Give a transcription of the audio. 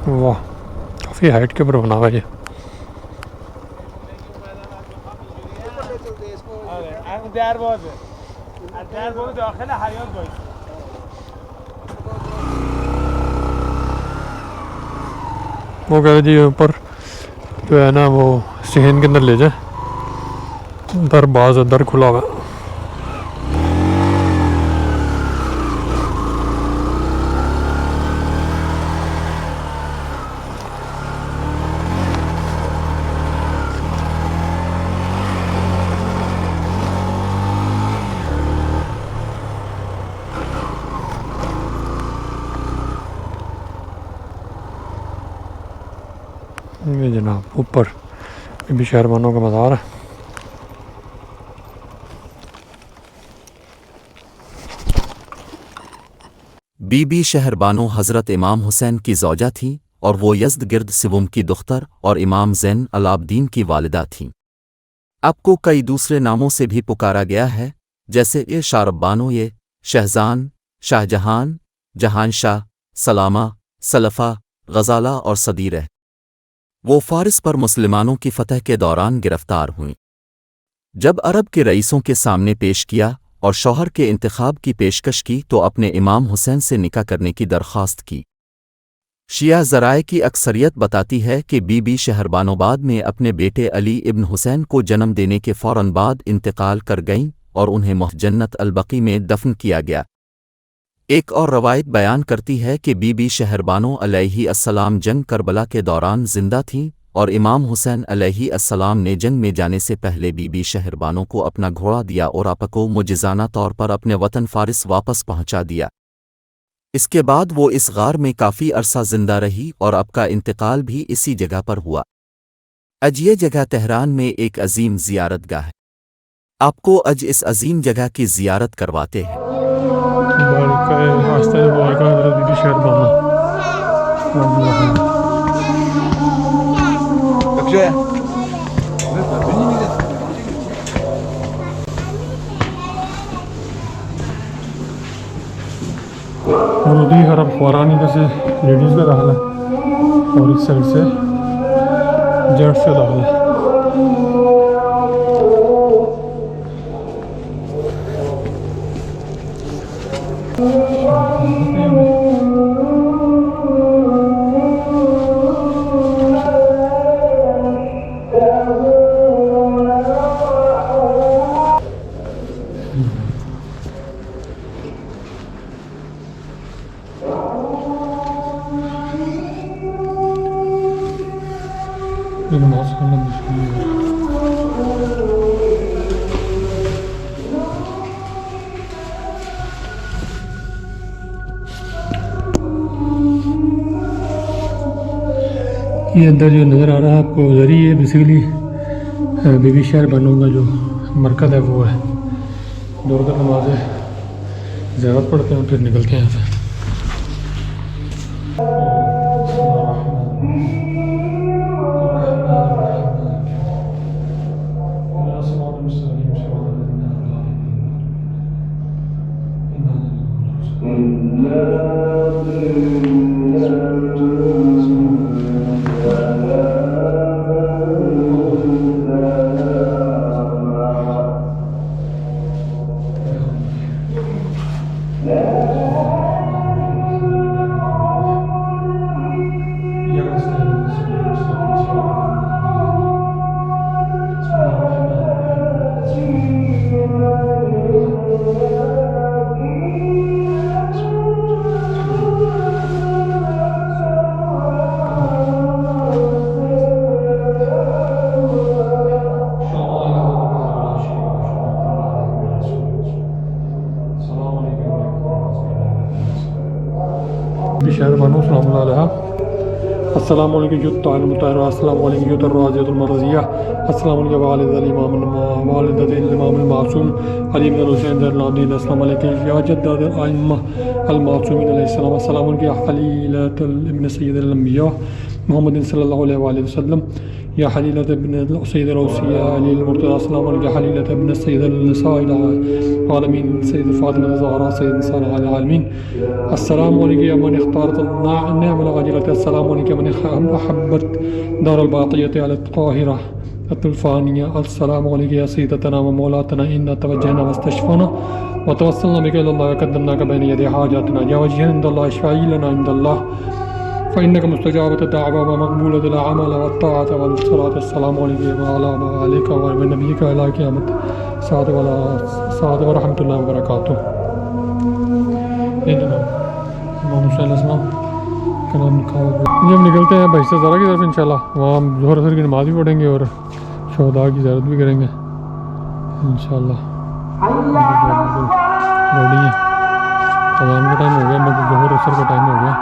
वाह, काफ़ी हाइट के ऊपर बना हुआ है ये। वो कह रहे जी ऊपर जो है ना वो सहन के अंदर ले जाए, दर खुला हुआ है। ये जनाब ऊपर बीबी शहरबानो का मज़ार है। बीबी शहरबानो हज़रत इमाम हुसैन की ज़ौजा थी और वो यज़्दगिर्द सिवुम की दुख्तर और इमाम ज़ैन अलाब्दीन की वालिदा थीं। आपको कई दूसरे नामों से भी पुकारा गया है, जैसे ये शारबानो, ये शहजान, शाहजहान, जहानशाह, सलामा, सलफ़ा, गज़ाला और सदीर। वो फ़ारिस पर मुसलमानों की फ़तह के दौरान गिरफ़्तार हुईं। जब अरब के रईसों के सामने पेश किया और शौहर के इंतखाब की पेशकश की तो अपने इमाम हुसैन से निकाह करने की दरख्वास्त की। शिया ज़राए की अक्सरियत बताती है कि बीबी शहरबानो बाद में अपने बेटे अली इब्न हुसैन को जन्म देने के फ़ौरन बाद इंतकाल कर गईं और उन्हें जन्नत अल-बकी में दफन किया गया। एक और रवायत बयान करती है कि बीबी शहरबानो अलैहिस्सलाम जंग करबला के दौरान जिंदा थीं और इमाम हुसैन अलैहिस्सलाम ने जंग में जाने से पहले बीबी शहरबानो को अपना घोड़ा दिया और आपको मुजिज़ाना तौर पर अपने वतन फ़ारिस वापस पहुंचा दिया। इसके बाद वो इस गार में काफ़ी अरसा जिंदा रही और आपका इंतकाल भी इसी जगह पर हुआ। अज ये जगह तेहरान में एक अजीम ज़ियारतगाह है। आपको अज इस अजीम जगह की ज़ियारत करवाते हैं। बीबी शहरबानो और हरम ख़ुरानी इधर से लेडीज़ का दाखिला है और इस साइड से जेंट्स का दाखिला है। ये अंदर जो नज़र आ रहा है आपको उधर ही है बेसिकली बीबी शहरबानो का जो मरकज़ है वो है। दो रकात नमाज़ ज़ियारत पढ़ते हैं फिर निकलते हैं यहाँ से। शहरबानो अस्सलाम वालेकुम युत्ताल मुताहरा अस्सलाम वालेकुम युत्तर राज़ियतुल मरज़िया अस्सलाम वालेकुम वालिदल इमाम वालिदतिल इमाम अल मासूम अली इब्न हुसैन ज़ैनुल अस्सलाम वालेकुम या जद्दल अइम्मा अल मासूमीन अलैहिस्सलाम अस्सलाम वालेकुम खलीलतुल इब्न सय्यिदुल अंबिया मोहम्मद सल्लल्लाहु अलैहि वसल्लम या हलीलत इब्न सैयद रौसिया अली मुर्तज़ा अस्सलाम अलैहि हलीलत इब्न सैयद निसाइल आलमीन सैयद फातिमा ज़हरा सैयद निसाइल आलमीन अस्सलामु अलैका या मन इख्तारत निअमल अजरत अस्सलामु अलैका मन अहब्बत दारुल बाक़ियत अल ताहिरा अतुल्फ़ानिया अस्सलामु अलैका या सय्यदतना व मौलातना इन्ना तवज्जहना वस्तशफ़ाना व तवस्सलना बिका इलल्लाह व क़द्दमनाका बैन यदै हाजातिना या वजहन इंदल्लाह शफ़ाई लना इंदल्लाह फ़इन्नका मुस्तजाबत दावा व मक़बूलतुल अमल व ताअत व सलात अस्सलामु अलैका व नबिय्यिका इला क़ियामत साद व रहमतुल्लाहि व बरकातुहू। ये जनाब इमाम हुसैन अलैहिस्सलाम का नाम लिखा हुआ है। जब निकलते हैं बहिश्त ज़रा की तरफ इंशाल्लाह, वहाँ ज़ोहर असर की नमाज़ भी पढ़ेंगे और शहदा की ज़ियारत भी करेंगे इंशाल्लाह। रेडी है, अज़ान का टाइम हो गया, मतलब ज़ोहर असर का टाइम हो गया।